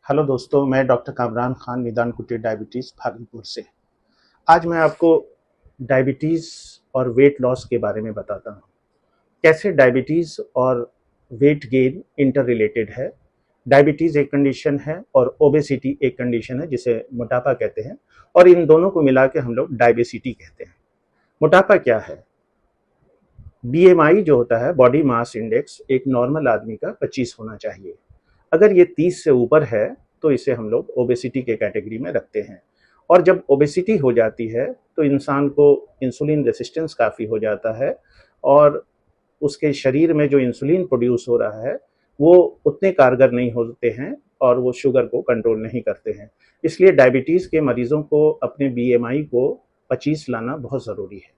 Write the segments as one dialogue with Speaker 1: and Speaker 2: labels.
Speaker 1: Hello दोस्तों, मैं doctor Kamran Khan, निदान कुटीर डायबिटीज़ भागलपुर से। आज मैं आपको डायबिटीज़ और वेट लॉस के बारे में बताता हूँ। कैसे डायबिटीज़ और वेट गेन इंटर रिलेटेड है। डायबिटीज़ एक कंडीशन है और ओबेसिटी एक कंडीशन है जिसे मोटापा कहते हैं, और इन दोनों को मिला के हम लोग डायबिसिटी कहते हैं। मोटापा क्या है? बीएमआई जो होता है, बॉडी मास इंडेक्स, एक नॉर्मल आदमी का 25 होना चाहिए। अगर ये 30 से ऊपर है तो इसे हम लोग ओबेसिटी के कैटेगरी में रखते हैं। और जब ओबेसिटी हो जाती है तो इंसान को इंसुलिन रेसिस्टेंस काफ़ी हो जाता है, और उसके शरीर में जो इंसुलिन प्रोड्यूस हो रहा है वो उतने कारगर नहीं होते हैं, और वो शुगर को कंट्रोल नहीं करते हैं। इसलिए डायबिटीज़ के मरीजों को अपने बीएमआई को 25 लाना बहुत ज़रूरी है।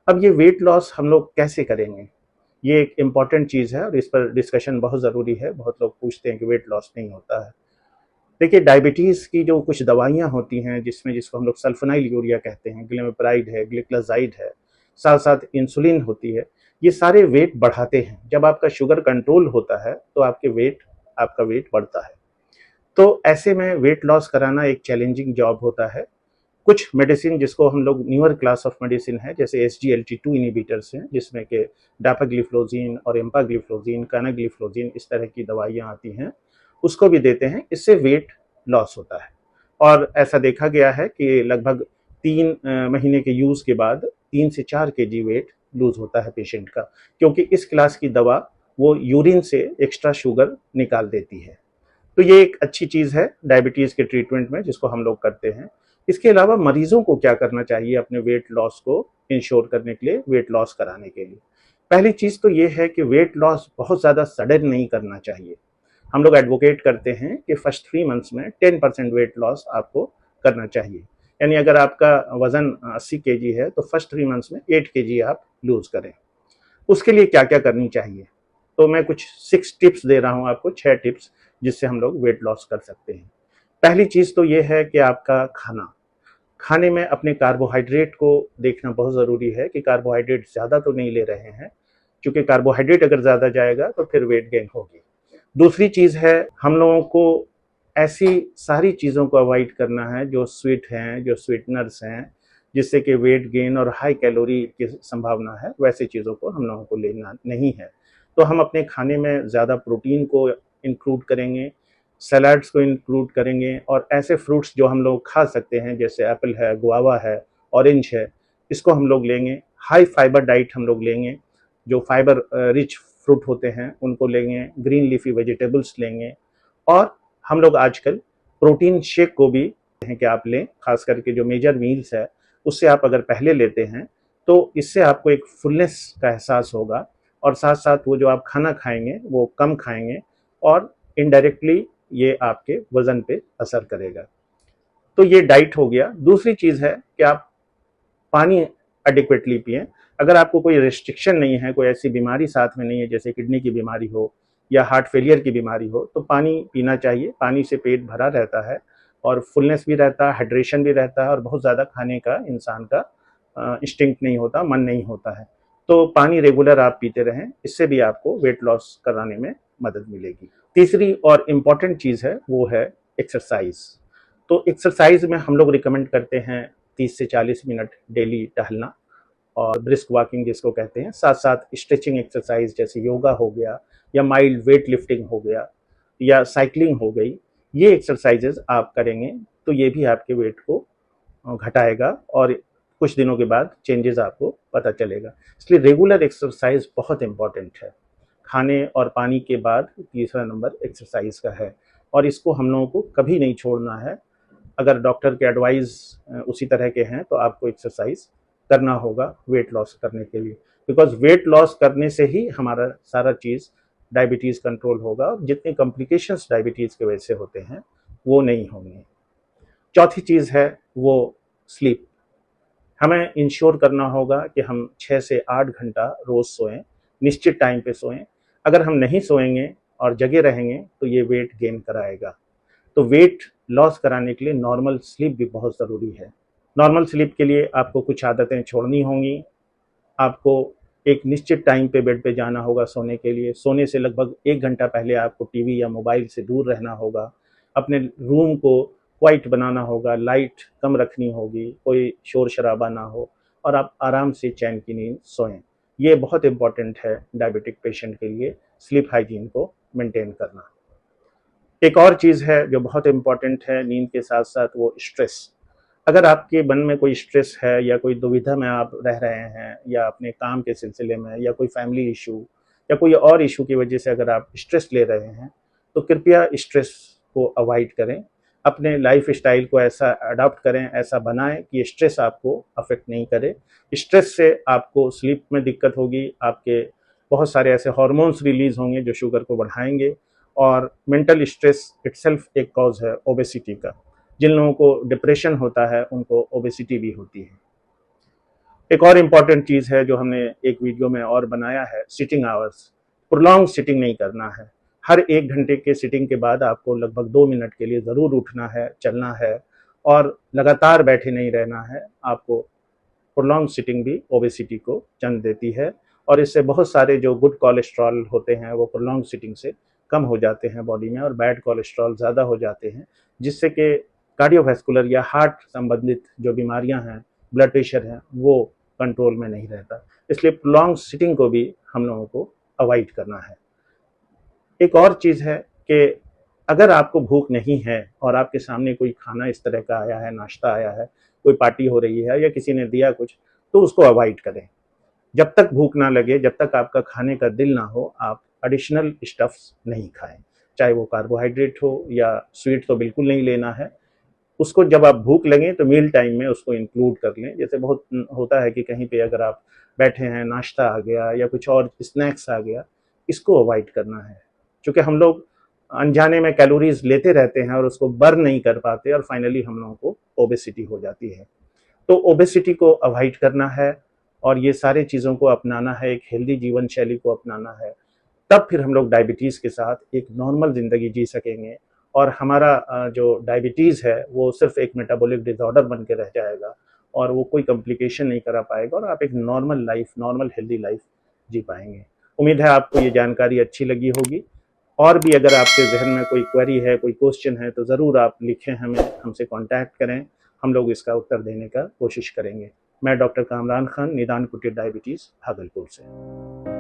Speaker 1: अब ये वेट लॉस हम लोग कैसे करेंगे? ये एक इम्पॉर्टेंट चीज़ है और इस पर डिस्कशन बहुत ज़रूरी है। बहुत लोग पूछते हैं कि वेट लॉस नहीं होता है। देखिए, डायबिटीज़ की जो कुछ दवाइयाँ होती हैं जिसको हम लोग सल्फोनाइल यूरिया कहते हैं, ग्लिमेप्राइड है, ग्लिक्लाज़ाइड है, साथ-साथ इंसुलिन होती है, ये सारे वेट बढ़ाते हैं। जब आपका शुगर कंट्रोल होता है तो आपका वेट बढ़ता है। तो ऐसे में वेट लॉस कराना एक चैलेंजिंग जॉब होता है। कुछ मेडिसिन जिसको हम लोग न्यूअर क्लास ऑफ मेडिसिन है, जैसे एसजीएलटी2 इनहिबिटर्स हैं, जिसमें कि डापाग्लिफ्लोज़िन और एम्पाग्लिफ्लोज़िन, कनाग्लिफ्लोज़िन, इस तरह की दवाइयाँ आती हैं, उसको भी देते हैं। इससे वेट लॉस होता है, और ऐसा देखा गया है कि लगभग 3 महीने के यूज़ के बाद 3 से 4 केजी वेट लूज़ होता है पेशेंट का, क्योंकि इस क्लास की दवा वो यूरिन से एक्स्ट्रा शुगर निकाल देती है। तो ये एक अच्छी चीज़ है डायबिटीज़ के ट्रीटमेंट में, जिसको हम लोग करते हैं। इसके अलावा मरीजों को क्या करना चाहिए अपने वेट लॉस को इंश्योर करने के लिए, वेट लॉस कराने के लिए? पहली चीज़ तो ये है कि वेट लॉस बहुत ज़्यादा सडन नहीं करना चाहिए। हम लोग एडवोकेट करते हैं कि फर्स्ट 3 मंथ्स में 10% वेट लॉस आपको करना चाहिए। यानी अगर आपका वज़न 80 केजी है तो फर्स्ट 3 मंथ्स में 8 केजी आप लूज़ करें। उसके लिए क्या-क्या करनी चाहिए? तो मैं कुछ 6 टिप्स दे रहा हूँ आपको, 6 टिप्स, जिससे हम लोग वेट लॉस कर सकते हैं। पहली चीज़ तो ये है कि आपका खाने में अपने कार्बोहाइड्रेट को देखना बहुत ज़रूरी है कि कार्बोहाइड्रेट ज़्यादा तो नहीं ले रहे हैं, क्योंकि कार्बोहाइड्रेट अगर ज़्यादा जाएगा तो फिर वेट गेन होगी। दूसरी चीज़ है, हम लोगों को ऐसी सारी चीज़ों को अवॉइड करना है जो स्वीट हैं, जो स्वीटनर्स हैं, जिससे कि वेट गेन और हाई कैलोरी की संभावना है, वैसी चीज़ों को हम लोगों को लेना नहीं है। तो हम अपने खाने में ज़्यादा प्रोटीन को इंक्लूड करेंगे, सलाड्स को इंक्लूड करेंगे, और ऐसे फ्रूट्स जो हम लोग खा सकते हैं, जैसे एप्पल है, गुआवा है, ऑरेंज है, इसको हम लोग लेंगे। हाई फाइबर डाइट हम लोग लेंगे, जो फाइबर रिच फ्रूट होते हैं उनको लेंगे, ग्रीन लीफी वेजिटेबल्स लेंगे, और हम लोग आजकल प्रोटीन शेक को भी हैं कि आप लें, खास करके जो मेजर मील्स है उससे आप अगर पहले लेते हैं तो इससे आपको एक फुलनेस का एहसास होगा, और साथ साथ वो जो आप खाना खाएंगे वो कम खाएंगे, और इनडायरेक्टली ये आपके वजन पे असर करेगा। तो ये डाइट हो गया। दूसरी चीज़ है कि आप पानी एडिक्वेटली पिएं। अगर आपको कोई रिस्ट्रिक्शन नहीं है, कोई ऐसी बीमारी साथ में नहीं है जैसे किडनी की बीमारी हो या हार्ट फेलियर की बीमारी हो, तो पानी पीना चाहिए। पानी से पेट भरा रहता है और फुलनेस भी रहता है, हाइड्रेशन भी रहता है, और बहुत ज़्यादा खाने का इंसान का इंस्टिंक्ट नहीं होता, मन नहीं होता है। तो पानी रेगुलर आप पीते रहें, इससे भी आपको वेट लॉस कराने में मदद मिलेगी। तीसरी और इम्पॉर्टेंट चीज़ है वो है एक्सरसाइज। तो एक्सरसाइज में हम लोग रिकमेंड करते हैं 30 से 40 मिनट डेली टहलना, और ब्रिस्क वॉकिंग जिसको कहते हैं, साथ साथ स्ट्रेचिंग एक्सरसाइज जैसे योगा हो गया, या माइल्ड वेट लिफ्टिंग हो गया, या साइकिलिंग हो गई। ये एक्सरसाइजेज आप करेंगे तो ये भी आपके वेट को घटाएगा, और कुछ दिनों के बाद चेंजेस आपको पता चलेगा। इसलिए रेगुलर एक्सरसाइज बहुत इंपॉर्टेंट है। खाने और पानी के बाद तीसरा नंबर एक्सरसाइज का है, और इसको हम लोगों को कभी नहीं छोड़ना है। अगर डॉक्टर के एडवाइस उसी तरह के हैं तो आपको एक्सरसाइज करना होगा वेट लॉस करने के लिए, बिकॉज वेट लॉस करने से ही हमारा सारा चीज़ डायबिटीज़ कंट्रोल होगा, और जितने कॉम्प्लिकेशंस डायबिटीज़ की वजह से होते हैं वो नहीं होंगे। चौथी चीज़ है वो स्लीप। हमें इंश्योर करना होगा कि हम 6 से 8 घंटा रोज़ सोएं, निश्चित टाइम पे सोएं। अगर हम नहीं सोएंगे और जगे रहेंगे तो ये वेट गेन कराएगा। तो वेट लॉस कराने के लिए नॉर्मल स्लीप भी बहुत ज़रूरी है। नॉर्मल स्लीप के लिए आपको कुछ आदतें छोड़नी होंगी। आपको एक निश्चित टाइम पे बेड पे जाना होगा सोने के लिए। सोने से लगभग 1 घंटा पहले आपको टीवी या मोबाइल से दूर रहना होगा। अपने रूम को क्वाइट बनाना होगा, लाइट कम रखनी होगी, कोई शोर शराबा ना हो और आप आराम से चैन की नींद सोएं। ये बहुत इंपॉर्टेंट है डायबिटिक पेशेंट के लिए, स्लीप हाइजीन को मेंटेन करना। एक और चीज़ है जो बहुत इम्पॉर्टेंट है नींद के साथ साथ, वो स्ट्रेस। अगर आपके मन में कोई स्ट्रेस है या कोई दुविधा में आप रह रहे हैं या अपने काम के सिलसिले में या कोई फैमिली इशू या कोई और इशू की वजह से अगर आप स्ट्रेस ले रहे हैं, तो कृपया स्ट्रेस को अवॉइड करें। अपने लाइफ स्टाइल को ऐसा अडॉप्ट करें, ऐसा बनाएं कि स्ट्रेस आपको अफेक्ट नहीं करे। स्ट्रेस से आपको स्लीप में दिक्कत होगी, आपके बहुत सारे ऐसे हार्मोन्स रिलीज होंगे जो शुगर को बढ़ाएंगे, और मेंटल स्ट्रेस इटसेल्फ एक कॉज है ओबेसिटी का। जिन लोगों को डिप्रेशन होता है उनको ओबेसिटी भी होती है। एक और इम्पॉर्टेंट चीज़ है जो हमने एक वीडियो में और बनाया है, सिटिंग आवर्स। प्रोलॉन्ग सिटिंग नहीं करना है। हर 1 घंटे के सिटिंग के बाद आपको लगभग 2 मिनट के लिए ज़रूर उठना है, चलना है और लगातार बैठे नहीं रहना है। आपको प्रोलॉन्ग सिटिंग भी ओबेसिटी को जन्म देती है और इससे बहुत सारे जो गुड कोलेस्ट्रॉल होते हैं वो प्रोलॉन्ग सिटिंग से कम हो जाते हैं बॉडी में और बैड कोलेस्ट्रॉल ज़्यादा हो जाते हैं, जिससे कि कार्डियोवैस्कुलर या हार्ट संबंधित जो बीमारियां हैं, ब्लड प्रेशर है, वो कंट्रोल में नहीं रहता। इसलिए प्रोलॉन्ग सिटिंग को भी हम लोगों को अवॉइड करना है। एक और चीज़ है कि अगर आपको भूख नहीं है और आपके सामने कोई खाना इस तरह का आया है, नाश्ता आया है, कोई पार्टी हो रही है या किसी ने दिया कुछ, तो उसको अवॉइड करें। जब तक भूख ना लगे, जब तक आपका खाने का दिल ना हो, आप एडिशनल स्टफ्स नहीं खाएं। चाहे वो कार्बोहाइड्रेट हो या स्वीट तो बिल्कुल नहीं लेना है। उसको जब आप भूख लगे तो मील टाइम में उसको इंक्लूड कर लें। जैसे बहुत होता है कि कहीं पे अगर आप बैठे हैं, नाश्ता आ गया या कुछ और स्नैक्स आ गया, इसको अवॉइड करना है। क्योंकि हम लोग अनजाने में कैलोरीज लेते रहते हैं और उसको बर्न नहीं कर पाते और फाइनली हम लोगों को ओबेसिटी हो जाती है। तो ओबेसिटी को अवॉइड करना है और ये सारी चीज़ों को अपनाना है, एक हेल्दी जीवन शैली को अपनाना है। तब फिर हम लोग डायबिटीज़ के साथ एक नॉर्मल ज़िंदगी जी सकेंगे और हमारा जो डायबिटीज़ है वो सिर्फ एक मेटाबॉलिक डिसऑर्डर बन के रह जाएगा और वो कोई कॉम्प्लिकेशन नहीं करा पाएगा और आप एक normal life, normal healthy life जी पाएंगे। उम्मीद है आपको ये जानकारी अच्छी लगी होगी। और भी अगर आपके जहन में कोई क्वेरी है, कोई क्वेश्चन है, तो ज़रूर आप लिखें हमें, हमसे कांटेक्ट करें, हम लोग इसका उत्तर देने का कोशिश करेंगे। मैं डॉक्टर कामरान खान, निदान कुटीर डायबिटीज़, भागलपुर से।